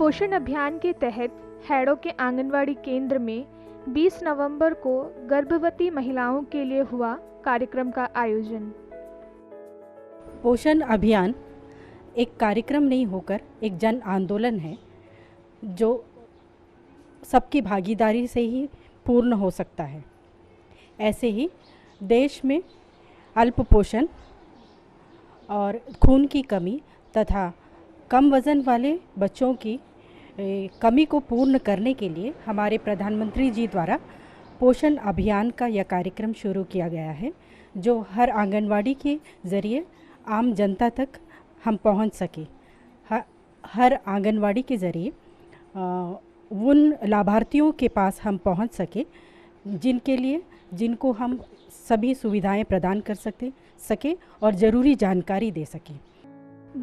पोषण अभियान के तहत हैडो के आंगनवाड़ी केंद्र में 20 नवंबर को गर्भवती महिलाओं के लिए हुआ कार्यक्रम का आयोजन। पोषण अभियान एक कार्यक्रम नहीं होकर एक जन आंदोलन है जो सबकी भागीदारी से ही पूर्ण हो सकता है। ऐसे ही देश में अल्पपोषण और खून की कमी तथा कम वज़न वाले बच्चों की कमी को पूर्ण करने के लिए हमारे प्रधानमंत्री जी द्वारा पोषण अभियान का यह कार्यक्रम शुरू किया गया है, जो हर आंगनवाड़ी के ज़रिए आम जनता तक हम पहुंच सके। हर आंगनवाड़ी के ज़रिए उन लाभार्थियों के पास हम पहुंच सके जिनको हम सभी सुविधाएं प्रदान कर सके और ज़रूरी जानकारी दे सकें।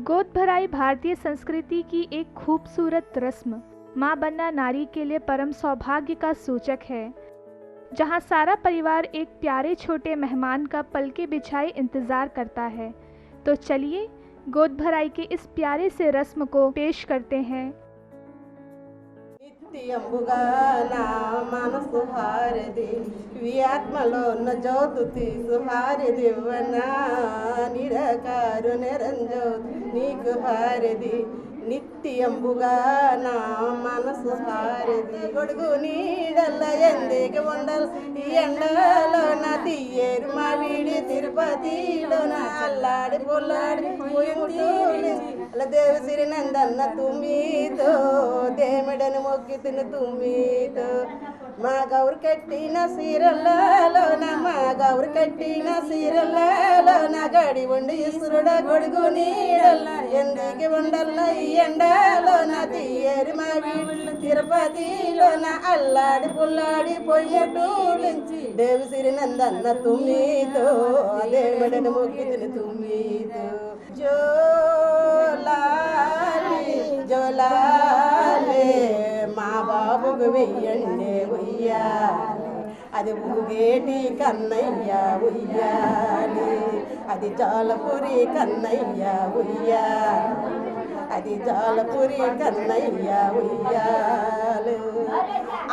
गोद भराई भारतीय संस्कृति की एक खूबसूरत रस्म माँ बनना नारी के लिए परम सौभाग्य का सूचक है, जहाँ सारा परिवार एक प्यारे छोटे मेहमान का पलके बिछाए इंतज़ार करता है। तो चलिए गोद भराई के इस प्यारे से रस्म को पेश करते हैं। నిత్యంబుగా నా మనసు హారది ఆత్మలో జ్యోతి సుహారదివ్వనా నిరకారు నిరంజోతి నీకు హారది నిత్యంబుగా నా మనసు హారది గొడుగు నీడల్ల ఎందుకు ఉండలు ఈ ఎండలో నా తీయేరు మా వీడి తిరుపతిలో నా అల్లాడి పొల్లాడి అలా దేవసిరి నందన్న తుమ్మితో దేమిడని మొక్కి తిను తుమ్మితో మా గౌరు కట్టిన సీరల్లోన మా గౌరు కట్టిన సీరల్లోన గడి ఉండి ఇసురుడ గొడుగు నీడల్ల ఎందుకు ఉండల్ల ఈ ఎండలోన తీయేరు మా వీళ్ళు తిరుపతిలోన అల్లాడి పుల్లాడి పొయ్యటూలించి దేవసిరి నందన్న తుమ్మితో దేమిడని మొక్కి తిను తుమ్మితో జోలాలి జోలాలి మా బాబుకు వెయ్యండి ఉయ్యాలి అది ఊగేటి కన్నయ్య ఉయ్యాలి అది జాలపురి కన్నయ్య ఉయ్యాలి అది జాలపురి కన్నయ్య ఉయ్యాలు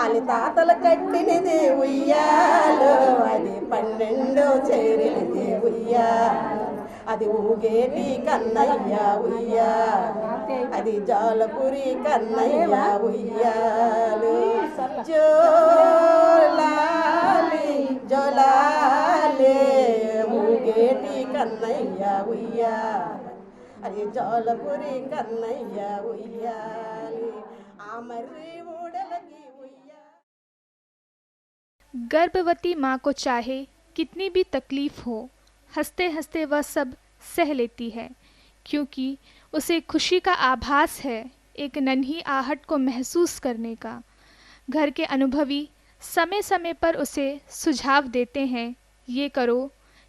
అది తాతల కట్టినది ఉయ్యాలు అది 12 చేరినది ఉయ్యాలు అది ఊగేటి కన్నయ్య ఉయ్యాలు అది జాలపురి కన్నయ్య ఉయ్యాలు జోలాలి జోలాలి ఊగేటి కన్నయ్య ఉయ్యాలు అది జాలపురి కన్నయ్య ఉయ్యాలి ఆ మర్రి ఊడలకి गर्भवती माँ को चाहे कितनी भी तकलीफ हो, हंसते हंसते वह सब सह लेती है, क्योंकि उसे खुशी का आभास है एक नन्ही आहट को महसूस करने का। घर के अनुभवी समय समय पर उसे सुझाव देते हैं, ये करो,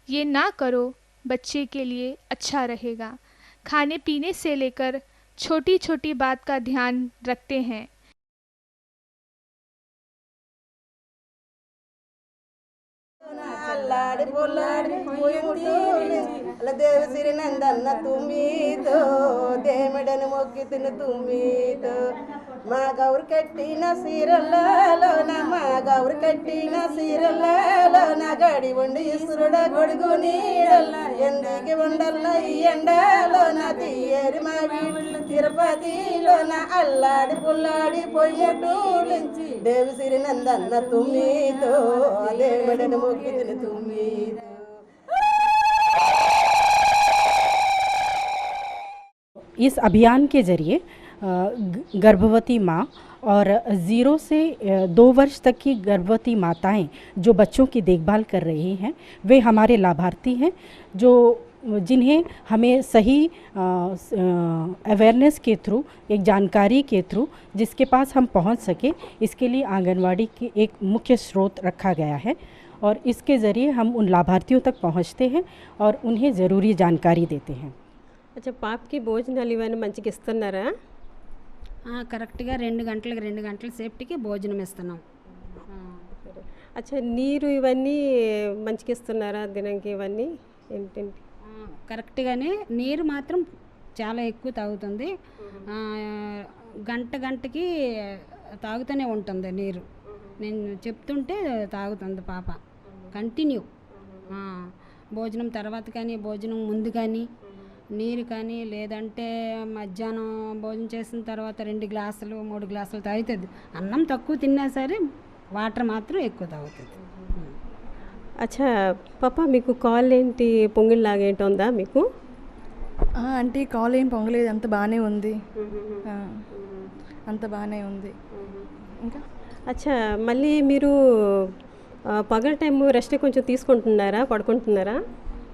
ये ना करो, बच्चे के लिए अच्छा रहेगा। खाने पीने से लेकर छोटी छोटी बात का ध्यान रखते हैं। అల్లాడి పొల్లాడి అలా దేవసిరి నందన్న తుమ్మితో దేమిడని మొక్కి తిను తుమ్మితో మా గౌరు కట్టిన సీరల్లోన మా గౌరు కట్టిన సీరల్లోన గడి ఉండి ఇసురుడ గొడుగు నీడల్ల ఎందుకు ఉండల్ల ఈ ఎండలోన తీయేరు మా వీళ్ళు తిరుపతిలోన అల్లాడి పుల్లాడి పొయ్యటూలించి దేవసిరి నందన్న తుమ్మితో దేమిడని మొక్కి తిను తుమ్మితో। इस अभियान के ज़रिए गर्भवती माँ और 0 से 2 वर्ष तक की गर्भवती माताएं जो बच्चों की देखभाल कर रही हैं, वे हमारे लाभार्थी हैं, जिन्हें हमें सही अवेयरनेस के थ्रू, एक जानकारी के थ्रू जिसके पास हम पहुंच सके, इसके लिए आंगनवाड़ी की एक मुख्य स्रोत रखा गया है और इसके ज़रिए हम उन लाभार्थियों तक पहुंचते हैं और उन्हें ज़रूरी जानकारी देते हैं। अच्छा, పాపకి భోజనాలు ఇవన్నీ మంచిగా ఇస్తున్నారా? కరెక్ట్గా 2 గంటల సేపటికి భోజనం ఇస్తున్నాం। అచ్చా, నీరు ఇవన్నీ మంచిగా ఇస్తున్నారా దినంకి? ఇవన్నీ ఏంటంటే కరెక్ట్గానే నీరు మాత్రం చాలా ఎక్కువ తాగుతుంది। గంటకి తాగుతూనే ఉంటుంది నీరు. నేను చెప్తుంటే తాగుతుంది పాప కంటిన్యూ. భోజనం తర్వాత కానీ భోజనం ముందు కానీ నీరు కానీ, లేదంటే మధ్యాహ్నం భోజనం చేసిన తర్వాత 2 గ్లాసులు 3 గ్లాసులు తాగుతుంది. అన్నం తక్కువ తిన్నా సరే వాటర్ మాత్రం ఎక్కువ తాగుతుంది. అచ్చా పాప, మీకు కాళ్ళు ఏంటి పొంగిల్లాగా ఏంటి ఉందా మీకు? అంటే కాల్ ఏం పొంగలేదు, అంత బాగానే ఉంది. అంత బాగానే ఉంది. ఇంకా అచ్చా, మళ్ళీ మీరు పగల టైం రెస్ట్ కొంచెం తీసుకుంటున్నారా, పడుకుంటున్నారా?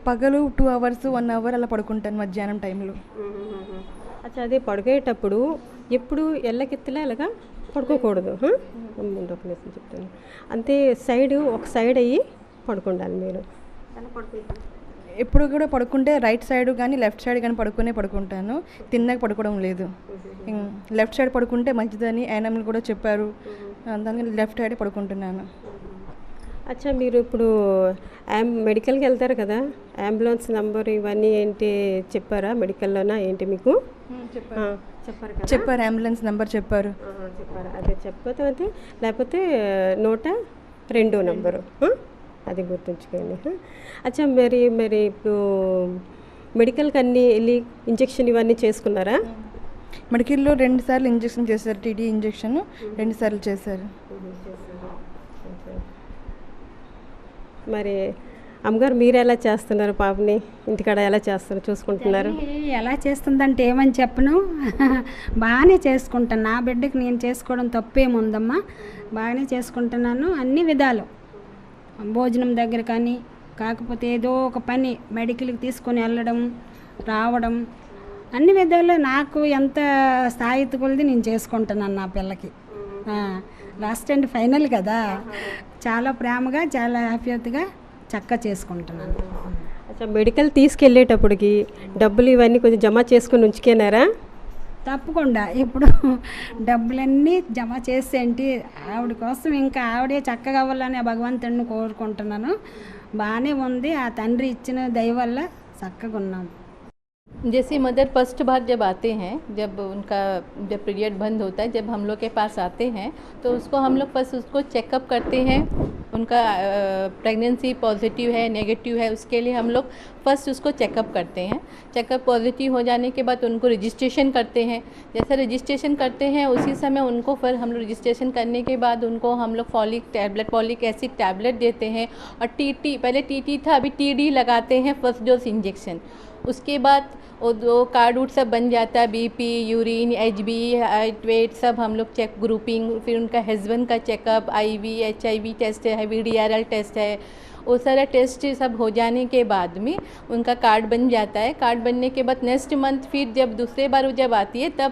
పగలు 2 అవర్స్ 1 అవర్ అలా పడుకుంటాను మధ్యాహ్నం టైంలో. అచ్చా, అదే పడుకునేటప్పుడు ఎప్పుడు ఎల్లకెత్తిలా ఇలాగా పడుకోకూడదు. ముందు ఒక నిమిషం చెప్తాను. అంతే, ఒక సైడ్ అయ్యి పడుకుండాలి మీరు. ఎలా పడుకుంటారు? ఎప్పుడు కూడా పడుకుంటే రైట్ సైడ్ కానీ లెఫ్ట్ సైడ్ కానీ పడుకుంటాను. తిన్నాక పడుకోవడం లేదు. లెఫ్ట్ సైడ్ పడుకుంటే మంచిదని యానమ్లు కూడా చెప్పారు, దానికి లెఫ్ట్ సైడ్ పడుకుంటున్నాను. అచ్చా, మీరు ఇప్పుడు మెడికల్కి వెళ్తారు కదా, అంబులెన్స్ నెంబర్ ఇవన్నీ ఏంటి చెప్పారా మెడికల్లోనా ఏంటి మీకు? చెప్పారు కదా, చెప్పారు, అంబులెన్స్ నెంబర్ చెప్పారు. అదే చెప్పకపోతే లేకపోతే 102 నెంబరు, అది గుర్తుంచుకోండి. అచ్చా, మరి ఇప్పుడు మెడికల్కి అన్నీ వెళ్ళి ఇంజెక్షన్ ఇవన్నీ చేసుకున్నారా? మెడికల్లో 2 సార్లు ఇంజెక్షన్ చేశారు, టీడీ ఇంజెక్షన్ 2 సార్లు చేశారు. మరి అమ్మగారు మీరు ఎలా చేస్తున్నారు పాపని? ఇంటికాడ ఎలా చేస్తున్నారు, చూసుకుంటున్నారు? ఎలా చేస్తుందంటే ఏమని చెప్పను, బాగానే చేసుకుంటాను. నా బిడ్డకి నేను చేసుకోవడం తప్పేముందమ్మా, బాగానే చేసుకుంటున్నాను అన్ని విధాలు. భోజనం దగ్గర కానీ, కాకపోతే ఏదో ఒక పని మెడికల్కి తీసుకొని వెళ్ళడం రావడం, అన్ని విధాలు నాకు ఎంత స్థాయితి కొలిది నేను చేసుకుంటున్నాను నా పిల్లకి. లాస్ట్ అండ్ ఫైనల్ కదా, చాలా ప్రేమగా చాలా హ్యాపీగా చక్కగా చేసుకుంటున్నాను. అచ్చా, మెడికల్ తీసుకెళ్ళేటప్పటికి డబ్బులు ఇవన్నీ కొంచెం జమ చేసుకొని ఉంచుకున్నారా? తప్పకుండా ఇప్పుడు డబ్బులన్నీ జమ చేసేంటి ఆవిడ కోసం, ఇంకా ఆవిడే చక్కగా అవ్వాలని భగవంతుడిని కోరుకుంటున్నాను. బాగానే ఉంది, ఆ తండ్రి ఇచ్చిన దయ వల్ల చక్కగా ఉన్నాం. जैसे मदर फर्स्ट बार जब आते हैं, जब पीरियड बंद होता है, जब हम लोग के पास आते हैं तो हम लोग फर्स्ट उसको चेकअप करते हैं। उनका प्रेगनेंसी पॉजिटिव है नेगेटिव है, उसके लिए हम लोग फर्स्ट उसको चेकअप करते हैं। चेकअप पॉजिटिव हो जाने के बाद उनको रजिस्ट्रेशन करते हैं। जैसे रजिस्ट्रेशन करते हैं उसी समय उनको फिर हम लोग रजिस्ट्रेशन करने के बाद उनको हम लोग फॉलिक एसिड टैबलेट देते हैं। और पहले टीटी था, अभी टीडी लगाते हैं, फर्स्ट डोज इंजेक्शन। उसके बाद वो 2 कार्ड उड सब बन जाता है, BP, urine, HB, height, weight सब हम लोग चेक ग्रुपिंग, फिर उनका हस्बैंड का चेकअप, आईवी, एचआईवी टेस्ट है, VDRL टेस्ट है, वो सारा टेस्ट सब हो जाने के बाद में उनका कार्ड बन जाता है। कार्ड बनने के बाद नेक्स्ट मंथ फिर जब दूसरे बार वो जब आती है तब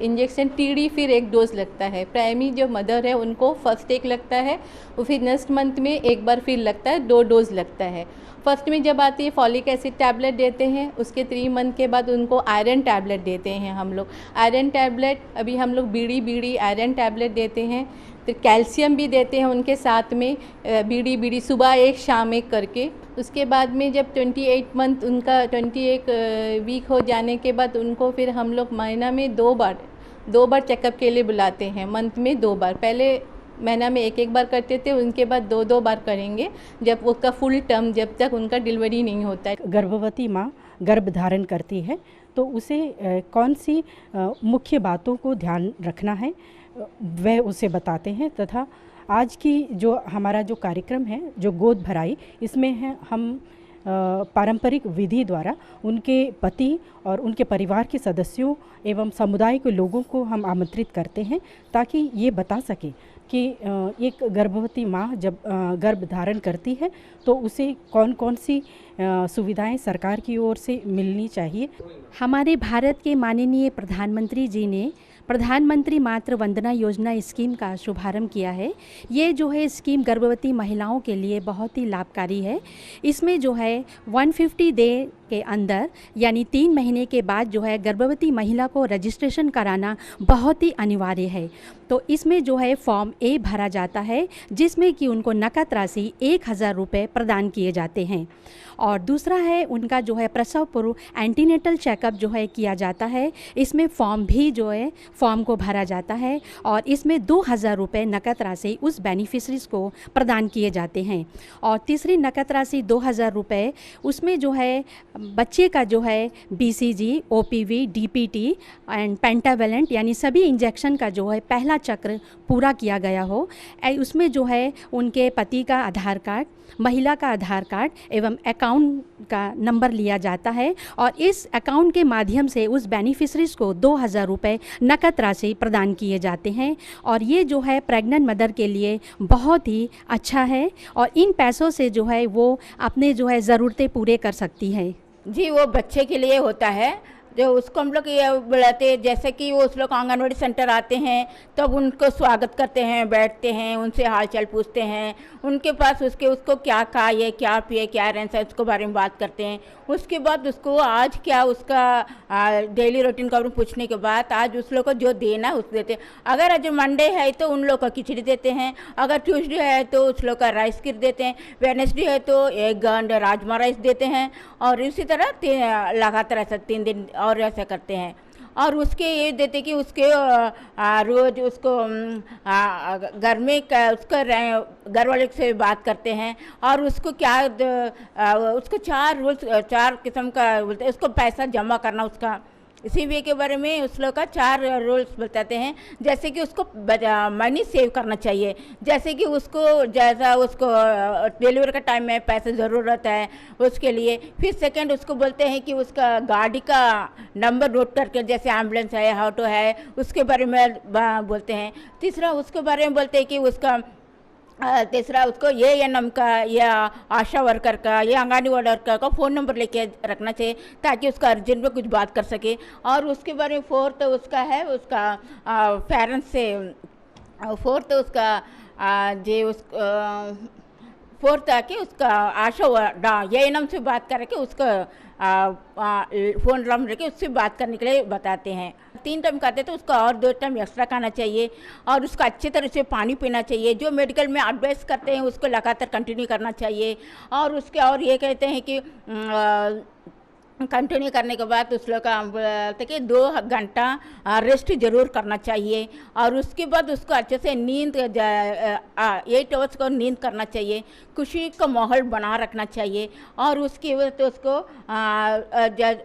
इंजेक्शन टीडी फिर 1 डोज लगता है। प्राइमरी जो मदर है उनको फर्स्ट 1 लगता है, और फिर नेक्स्ट मंथ में 1 बार फिर लगता है, 2 डोज लगता है। फर्स्ट में जब आती है फॉलिक एसिड टैबलेट देते हैं, उसके 3 मंथ के बाद उनको आयरन टैबलेट देते हैं हम लोग। आयरन टैबलेट अभी हम लोग बीड़ी आयरन टैबलेट देते हैं। फिर कैल्शियम भी देते हैं उनके साथ में, बीड़ी सुबह 1 शाम 1 करके। उसके बाद में जब 28 मंथ उनका 21 वीक हो जाने के बाद उनको फिर हम लोग महीना में 2 बार चेकअप के लिए बुलाते हैं। मंथ में 2 बार, पहले महीना में 1 बार करते थे, उनके बाद 2 बार करेंगे जब उसका फुल टर्म, जब तक उनका डिलीवरी नहीं होता है। गर्भवती माँ गर्भ धारण करती है तो उसे कौन सी मुख्य बातों को ध्यान रखना है वह उसे बताते हैं, तथा आज की जो हमारा जो कार्यक्रम है जो गोद भराई, इसमें है हम पारंपरिक विधि द्वारा उनके पति और उनके परिवार के सदस्यों एवं समुदाय के लोगों को हम आमंत्रित करते हैं ताकि ये बता सके कि एक गर्भवती माँ जब गर्भ धारण करती है तो उसे कौन कौन सी सुविधाएं सरकार की ओर से मिलनी चाहिए। हमारे भारत के माननीय प्रधानमंत्री जी ने प्रधानमंत्री मातृ वंदना योजना स्कीम का शुभारंभ किया है। ये जो है स्कीम गर्भवती महिलाओं के लिए बहुत ही लाभकारी है। इसमें जो है 150 डे के अंदर यानी 3 महीने के बाद जो है गर्भवती महिला को रजिस्ट्रेशन कराना बहुत ही अनिवार्य है। तो इसमें जो है फॉर्म ए भरा जाता है जिसमें कि उनको नकद राशि 1000 रुपये प्रदान किए जाते हैं। और दूसरा है उनका जो है प्रसव पूर्व एंटीनेटल चेकअप जो है किया जाता है। इसमें फॉर्म भी जो है फॉर्म को भरा जाता है और इसमें 2000 रुपये नकद राशि उस बेनिफिशरीज़ को प्रदान किए जाते हैं। और तीसरी नकद राशि 2000 रुपये उसमें जो है बच्चे का जो है BCG, OPV, DPT and pentavalent यानी सभी इंजेक्शन का जो है पहला चक्र पूरा किया गया हो। उसमें जो है उनके पति का आधार कार्ड, महिला का आधार कार्ड एवं अकाउंट का नंबर लिया जाता है और इस अकाउंट के माध्यम से उस बेनिफिशरीज़ को 2000 रुपये नकद राशि प्रदान किए जाते हैं। और ये जो है प्रेग्नेंट मदर के लिए बहुत ही अच्छा है और इन पैसों से जो है वो अपने जो है ज़रूरतें पूरे कर सकती है। जी, वो बच्चे के लिए होता है जो उसको हम लोग ये बुलाते हैं, जैसे कि वो उस लोग आंगनवाड़ी सेंटर आते हैं तब उनको स्वागत करते हैं, बैठते हैं, उनसे हालचाल पूछते हैं, उनके पास उसको क्या खाए, क्या पिए, क्या रहन सहन उसको बारे में बात करते हैं। उसके बाद उसको आज क्या उसका डेली रूटीन का पूछने के बाद आज उस लोग को जो देना है उस देते हैं। अगर आज मंडे है तो उन लोग को खिचड़ी देते हैं, अगर ट्यूसडे है तो उस लोग का राइस किट देते हैं, वेडनेसडे है तो एक गंड राजमा राइस देते हैं और इसी तरह लगातार ऐसा 3 दिन और ऐसा करते हैं। और उसके ये देते कि उसके रोज़ उसको घर में उसका घर वाले से बात करते हैं और उसको क्या उसको 4 किस्म का बोलते हैं, उसको पैसा जमा करना उसका इसी वे के बारे में उस लोग का 4 रूल्स बताते हैं। जैसे कि उसको मनी सेव करना चाहिए, जैसे कि उसको जैसा उसको डिलीवरी का टाइम में पैसे ज़रूरत है उसके लिए। फिर सेकंड उसको बोलते हैं कि उसका गाड़ी का नंबर नोट करके, जैसे एम्बुलेंस है, ऑटो है, उसके बारे में बोलते हैं। तीसरा उसके बारे में बोलते हैं कि उसका तीसरा उसको ANM का या आशा वर्कर का या आंगनवाड़ी वर्कर का फ़ोन नंबर लेके रखना चाहिए ताकि उसका अर्जेंट में कुछ बात कर सके। और उसके बारे में फोर्थ उसका है उसका पेरेंट्स से फोर्थ उसका फोर्थ आके उसका आशा ANM से बात करके उसका फ़ोन नंबर लेके उससे बात करने के लिए बताते हैं। 3 टाइम खाते तो उसका और 2 टाइम एक्स्ट्रा खाना चाहिए और उसको अच्छी तरह से पानी पीना चाहिए। जो मेडिकल में एडवाइस करते हैं उसको लगातार कंटिन्यू करना चाहिए। और उसके और ये कहते हैं कि कंटिन्यू करने के बाद उस लोग का बोलते कि 2 घंटा रेस्ट ज़रूर करना चाहिए और उसके बाद उसको अच्छे से नींद 8 आवर्स को नींद करना चाहिए, खुशी का माहौल बना रखना चाहिए। और उसकी वजह से उसको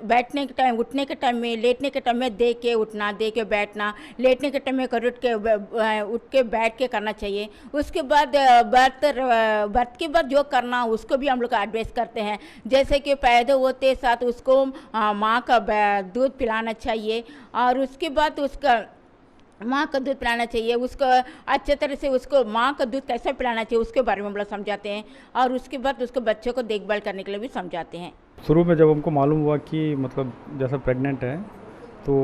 बैठने के टाइम, उठने के टाइम में, लेटने के टाइम में दे के उठना, दे के बैठना, लेटने के टाइम में उठ के बैठ के करना चाहिए। उसके बाद बर्थ के बाद जो करना उसको भी हम लोग एडवाइस करते हैं, जैसे कि पैदा होते साथ उसको माँ का दूध पिलाना चाहिए और उसके बाद उसका माँ का दूध पिलाना चाहिए, उसको अच्छे तरह से उसको माँ का दूध कैसे पिलाना चाहिए उसके बारे में हम लोग समझाते हैं और उसके बाद उसको बच्चों को देखभाल करने के लिए भी समझाते हैं। शुरू में जब हमको मालूम हुआ कि मतलब जैसा प्रेग्नेंट है तो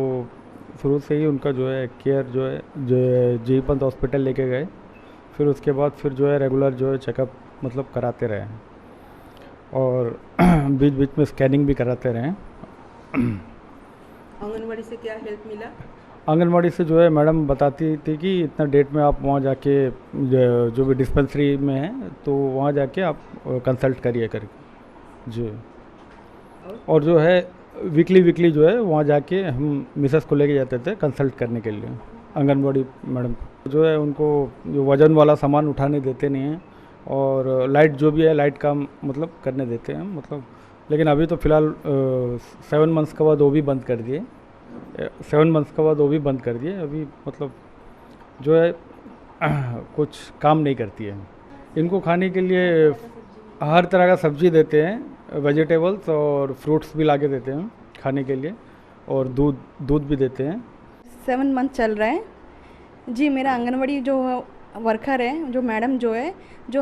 शुरू से ही उनका जो है केयर जो जीवी पंत हॉस्पिटल लेके गए। फिर उसके बाद फिर जो है रेगुलर जो है चेकअप मतलब कराते रहे और बीच बीच में स्कैनिंग भी कराते रहे। आंगनवाड़ी से क्या हेल्प मिला? आंगनवाड़ी से जो है मैडम बताती थी कि इतना डेट में आप वहाँ जाके जो भी डिस्पेंसरी में है तो वहाँ जाके आप कंसल्ट करिए करके जी। और जो है वीकली जो है वहाँ जाके हम मिसेस को लेके जाते थे कंसल्ट करने के लिए। आंगनवाड़ी मैडम जो है उनको जो वज़न वाला सामान उठाने देते नहीं हैं और लाइट जो भी है लाइट काम मतलब करने देते हैं मतलब। लेकिन अभी तो फ़िलहाल 7 मंथ्स के बाद वो भी बंद कर दिए, 7 मंथ्स के बाद वो भी बंद कर दिए। अभी मतलब जो है कुछ काम नहीं करती है। इनको खाने के लिए हर तरह का सब्ज़ी देते हैं, वेजिटेबल्स और फ्रूट्स भी ला के देते हैं खाने के लिए और दूध भी देते हैं। 7 मंथ चल रहा है जी। मेरा आंगनवाड़ी जो वर्कर है, जो मैडम जो है, जो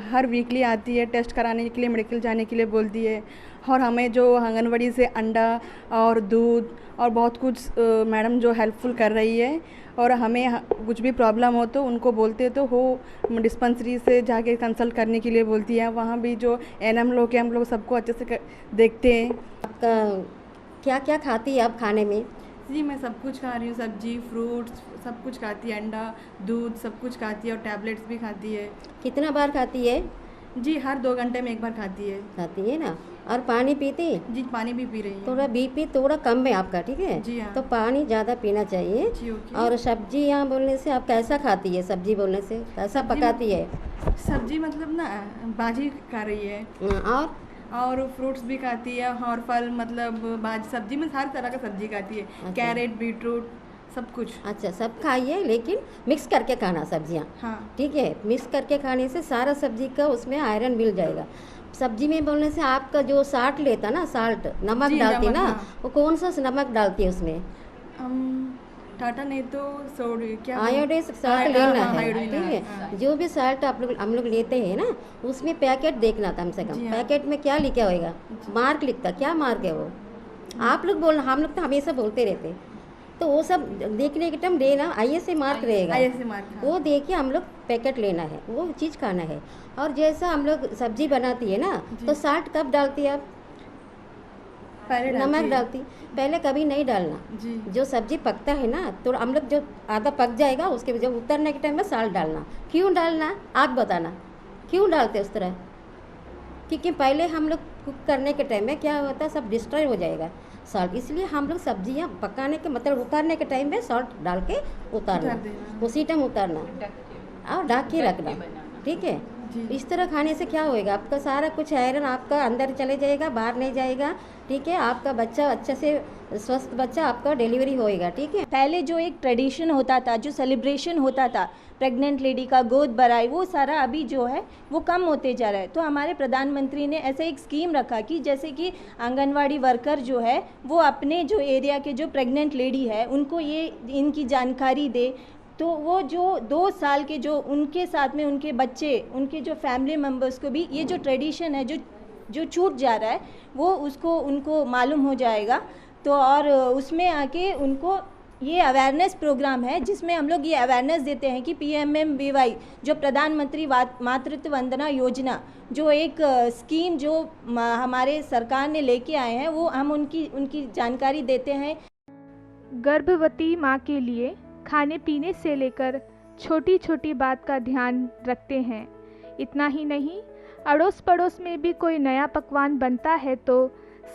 हर वीकली आती है, टेस्ट कराने के लिए, मेडिकल जाने के लिए बोलती है। और हमें जो आंगनवाड़ी से अंडा और दूध और बहुत कुछ मैडम जो हेल्पफुल कर रही है। और हमें कुछ भी प्रॉब्लम हो तो उनको बोलते तो हो डिस्पेंसरी से जाके कंसल्ट करने के लिए बोलती है। वहाँ भी जो एनएम लोग हैं, हम लोग सबको अच्छे से देखते हैं। आपका क्या क्या खाती है आप खाने में? जी मैं सब कुछ खा रही हूँ, सब्जी, फ्रूट्स सब कुछ खाती है, अंडा, दूध सब कुछ खाती है और टैबलेट्स भी खाती है। कितना बार खाती है? जी हर 2 घंटे में एक बार खाती है। खाती है ना। और पानी पीती? जी पानी भी पी रही है। थोड़ा बीपी थोड़ा कम है आपका, ठीक है? जी हाँ। तो पानी ज़्यादा पीना चाहिए। जी ओके। और सब्जी यहाँ बोलने से आप कैसा खाती है? सब्जी बोलने से कैसा पकाती है? सब्जी मतलब ना भाजी खा रही है। और फ्रूट्स भी खाती है और फल, मतलब भाजी सब्जी में हर तरह का सब्जी खाती है। अच्छा। कैरेट, बीटरूट सब कुछ। अच्छा सब खाइए, लेकिन मिक्स करके खाना सब्जियाँ। हाँ ठीक है, मिक्स करके खाने से सारा सब्जी का उसमें आयरन मिल जाएगा। सब्जी में बोलने से आपका जो साल्ट लेता ना, साल्ट नमक डालती ना, वो कौन सा नमक डालती है उसमें? टाटा नहीं तो सोडी क्या आयोडाइज साल्ट लेना है, ठीक है? जो भी साल्ट हम लोग लेते हैं ना, उसमें पैकेट देखना कम से कम। पैकेट में क्या लिखा होगा? मार्क लिखता, क्या मार्क है वो? आप लोग बोलना, हम लोग तो हमेशा बोलते रहते, तो वो सब देखने के टाइम लेना, ISA मार्क रहेगा, वो देख के हम लोग पैकेट लेना है, वो चीज़ खाना है। और जैसा हम लोग सब्जी बनाती है ना, तो साल्ट कब डालती है आप? नमक डालती, पहले कभी नहीं डालना। जो सब्जी पकता है ना, तो हम लोग जो आधा पक जाएगा उसके जब उतरने के टाइम में साल्ट डालना। क्यों डालना आप बताना, क्यों डालते उस तरह? क्योंकि पहले हम लोग कुक करने के टाइम में क्या होता है, सब डिस्ट्रॉय हो जाएगा सॉल्ट, इसलिए हम लोग सब्जियां पकाने के मतलब उतारने के टाइम में सॉल्ट डाल के उतारना, उसी टाइम उतारना और ढक के रखना, ठीक है? इस तरह खाने से क्या होएगा, आपका सारा कुछ आयरन आपका अंदर चले जाएगा, बाहर नहीं जाएगा, ठीक है? आपका बच्चा अच्छे से स्वस्थ बच्चा आपका डिलीवरी होएगा, ठीक है? पहले जो एक ट्रेडिशन होता था, जो सेलिब्रेशन होता था प्रेग्नेंट लेडी का, गोद भराई, वो सारा अभी जो है वो कम होते जा रहा है। तो हमारे प्रधानमंत्री ने ऐसा एक स्कीम रखा कि जैसे कि आंगनवाड़ी वर्कर जो है वो अपने जो एरिया के जो प्रेग्नेंट लेडी है उनको ये इनकी जानकारी दे, तो वो जो 2 साल के जो उनके साथ में उनके बच्चे, उनके जो फैमिली मेम्बर्स को भी ये जो ट्रेडिशन है जो छूट जा रहा है वो उनको मालूम हो जाएगा। तो और उसमें आके उनको ये अवेयरनेस प्रोग्राम है जिसमें हम लोग ये अवेयरनेस देते हैं कि PMMBY जो प्रधानमंत्री मातृत्व वंदना योजना, जो एक स्कीम जो हमारे सरकार ने लेके आए हैं, वो हम उनकी जानकारी देते हैं। गर्भवती माँ के लिए खाने पीने से लेकर छोटी छोटी बात का ध्यान रखते हैं। इतना ही नहीं, अड़ोस पड़ोस में भी कोई नया पकवान बनता है तो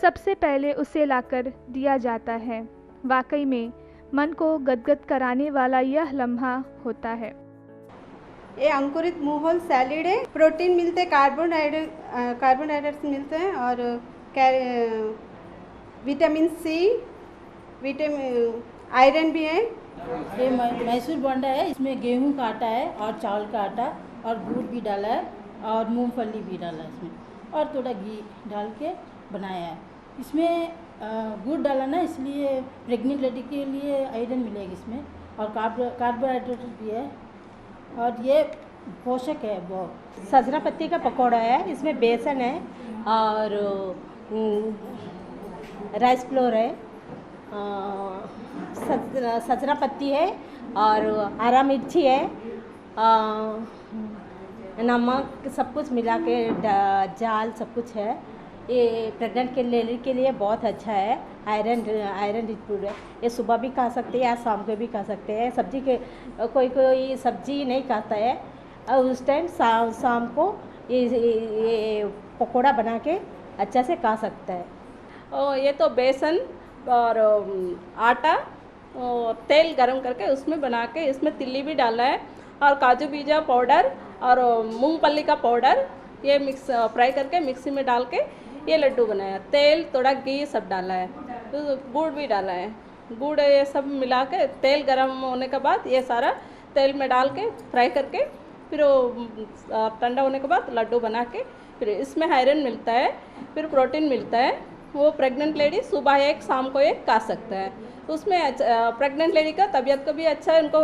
सबसे पहले उसे लाकर दिया जाता है। वाकई में मन को गदगद कराने वाला यह लम्हा होता है। ये अंकुरित मूंगफल सैलेड है, प्रोटीन मिलते, कार्बोहाइड्रेट्स मिलते हैं और विटामिन C, आयरन भी है। ये मैसूर बोंडा है, इसमें गेहूं का आटा है और चावल का आटा और गुड़ भी डाला है और मूंगफली भी डाला है इसमें, और थोड़ा घी डाल के बनाया है। इसमें गुड़ डाला ना, इसलिए प्रेग्नेंट लेडी के लिए आयरन मिलेगा इसमें, और कार्बोहाइड्रेट भी है, और ये पोषक है बहुत। सजरा पत्ती का पकौड़ा है, इसमें बेसन है और राइस फ्लोर है, सजरा पत्ती है और हरा मिर्ची है, नमक, सब कुछ मिला के जाल सब कुछ है। ये प्रेग्नेंट के लेडी के लिए बहुत अच्छा है, आयरन रिच फूड है। ये सुबह भी खा सकते हैं या शाम को भी खा सकते हैं। सब्जी के कोई सब्जी नहीं खाता है और उस टाइम शाम को ये पकोड़ा बना के अच्छा से खा सकता है। और ये तो बेसन और आटा और तेल गरम करके उसमें बना के, इसमें तिल्ली भी डाला है और काजू बीजा पाउडर और मूंगफली का पाउडर, ये मिक्स फ्राई करके मिक्सी में डाल के ये लड्डू बनाया। तेल, थोड़ा घी सब डाला है, तो गुड़ भी डाला है। गुड़ ये सब मिला के तेल गरम होने के बाद ये सारा तेल में डाल के फ्राई करके फिर वो ठंडा होने के बाद लड्डू बना के, फिर इसमें आयरन मिलता है, फिर प्रोटीन मिलता है। वो प्रेग्नेंट लेडी सुबह एक शाम को एक खा सकता है। उसमें प्रेग्नेंट लेडी का तबीयत को भी अच्छा है, उनको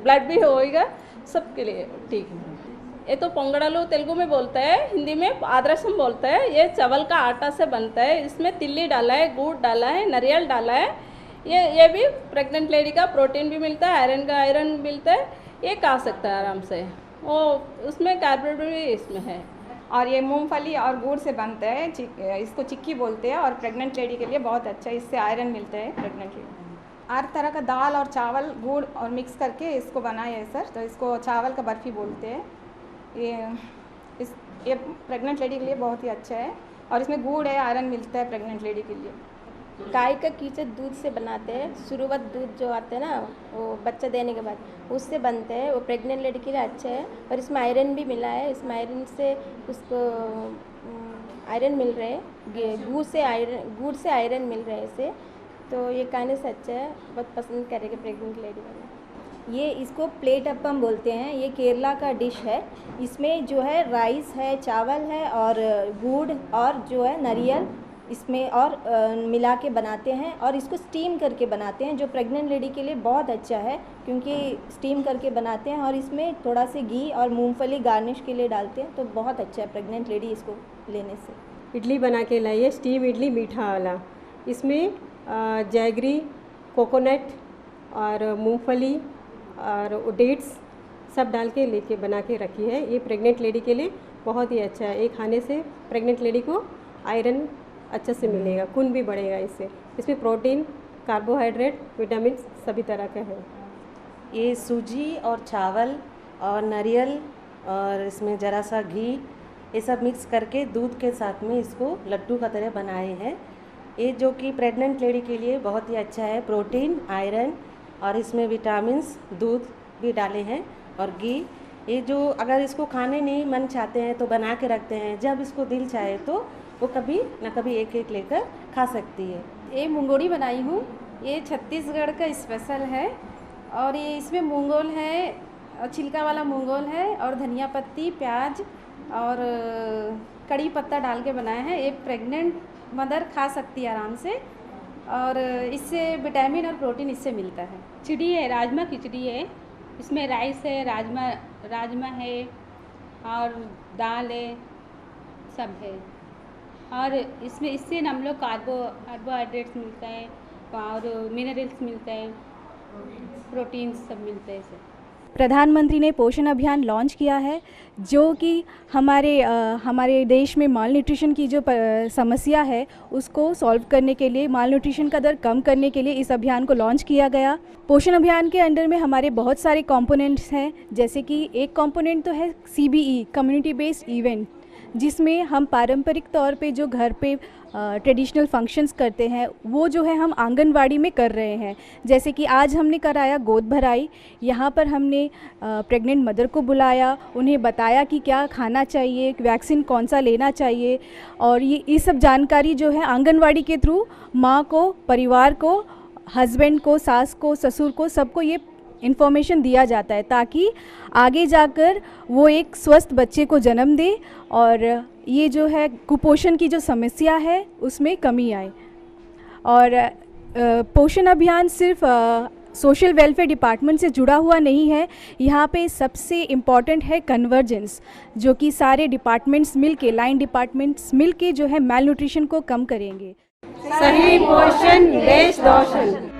ब्लड भी होएगा, सबके लिए ठीक है। ये तो पोंगड़ालू तेलुगु में बोलते हैं, हिंदी में आद्रसम बोलते हैं। ये चावल का आटा से बनता है, इसमें तिल्ली डाला है, गुड़ डाला है, नारियल डाला है। ये भी प्रेग्नेंट लेडी का प्रोटीन भी मिलता है, आयरन मिलता है, ये खा सकता है आराम से। वो उसमें कार्बोहाइड्रेट भी इसमें है। और ये मूंगफली और गुड़ से बनता है, इसको चिक्की बोलते हैं और प्रेग्नेंट लेडी के लिए बहुत अच्छा है, इससे आयरन मिलता है प्रेग्नेंट लेडी। हर तरह का दाल और चावल गुड़ और मिक्स करके इसको बनाया है सर, तो इसको चावल का बर्फ़ी बोलते हैं। ये प्रेग्नेंट लेडी के लिए बहुत ही अच्छा है और इसमें गुड़ है, आयरन मिलता है प्रेग्नेंट लेडी के लिए। गाय का कीचड़ दूध से बनाते हैं, शुरुआत दूध जो आते हैं ना वो बच्चा देने के बाद उससे बनते हैं, वो प्रेग्नेंट लेडी के लिए अच्छा है। और इसमें आयरन भी मिला है, इसमें आयरन से उसको आयरन मिल रहे हैं, गुड़ से आयरन मिल रहे हैं इसे, तो ये खाने से अच्छा है, बहुत पसंद करेंगे प्रेग्नेंट लेडी वाला। ये इसको प्लेट अप्पम बोलते हैं, ये केरला का डिश है। इसमें जो है राइस है, चावल है और गुड़ और जो है नारियल इसमें और मिला के बनाते हैं और इसको स्टीम करके बनाते हैं, जो प्रेग्नेंट लेडी के लिए बहुत अच्छा है क्योंकि स्टीम करके बनाते हैं और इसमें थोड़ा से घी और मूंगफली गार्निश के लिए डालते हैं, तो बहुत अच्छा है प्रेग्नेंट लेडी इसको लेने से। इडली बना के लाइए, स्टीम इडली मीठा वाला। इसमें जैगरी, कोकोनट और मूंगफली और डेट्स सब डाल के लेके बना के रखी है। ये प्रेग्नेंट लेडी के लिए बहुत ही अच्छा है, ये खाने से प्रेग्नेंट लेडी को आयरन अच्छे से मिलेगा, खून भी बढ़ेगा इससे। इसमें प्रोटीन, कार्बोहाइड्रेट, विटामिन सभी तरह का है। ये सूजी और चावल और नारियल और इसमें ज़रा सा घी, ये सब मिक्स करके दूध के साथ में इसको लड्डू का तरह बनाए हैं। ये जो कि प्रेग्नेंट लेडी के लिए बहुत ही अच्छा है, प्रोटीन, आयरन और इसमें विटामिन्स, दूध भी डाले हैं और घी। ये जो अगर इसको खाने नहीं मन चाहते हैं तो बना के रखते हैं, जब इसको दिल चाहे तो वो कभी ना कभी एक एक लेकर खा सकती है। ये मूंगोड़ी बनाई हूँ, ये छत्तीसगढ़ का स्पेशल है और ये इसमें मूंगोल है, छिलका वाला मूंगोल है और धनिया पत्ती, प्याज और कड़ी पत्ता डाल के बनाया है। ये प्रेग्नेंट मदर खा सकती है आराम से और इससे विटामिन और प्रोटीन इससे मिलता है। खिचड़ी है, राजमा खिचड़ी है, इसमें राइस है, राजमा है और दाल है, सब है। और इसमें इससे हम लोग कार्बोहाइड्रेट्स मिलता है और मिनरल्स मिलता है, प्रोटीन सब मिलते हैं इससे। प्रधानमंत्री ने पोषण अभियान लॉन्च किया है, जो कि हमारे देश में माल न्यूट्रिशन की जो समस्या है उसको सॉल्व करने के लिए, माल न्यूट्रिशन का दर कम करने के लिए इस अभियान को लॉन्च किया गया। पोषण अभियान के अंडर में हमारे बहुत सारे कंपोनेंट्स हैं, जैसे कि एक कंपोनेंट तो है CBE, कम्युनिटी बेस्ड इवेंट, जिसमें हम पारंपरिक तौर पे जो घर पे ट्रेडिशनल फंक्शंस करते हैं वो जो है हम आंगनवाड़ी में कर रहे हैं। जैसे कि आज हमने कराया गोद भराई, यहाँ पर हमने प्रेग्नेंट मदर को बुलाया, उन्हें बताया कि क्या खाना चाहिए, वैक्सीन कौन सा लेना चाहिए, और ये सब जानकारी जो है आंगनवाड़ी के थ्रू माँ को, परिवार को, हस्बैंड को, सास को, ससुर को, सबको ये इन्फॉर्मेशन दिया जाता है ताकि आगे जाकर वो एक स्वस्थ बच्चे को जन्म दे और ये जो है कुपोषण की जो समस्या है उसमें कमी आए। और पोषण अभियान सिर्फ सोशल वेलफेयर डिपार्टमेंट से जुड़ा हुआ नहीं है, यहाँ पे सबसे इम्पॉर्टेंट है कन्वर्जेंस, जो कि सारे डिपार्टमेंट्स मिलके, लाइन डिपार्टमेंट्स मिलके जो है मैल न्यूट्रिशन को कम करेंगे। सही पोषण देश रोशन।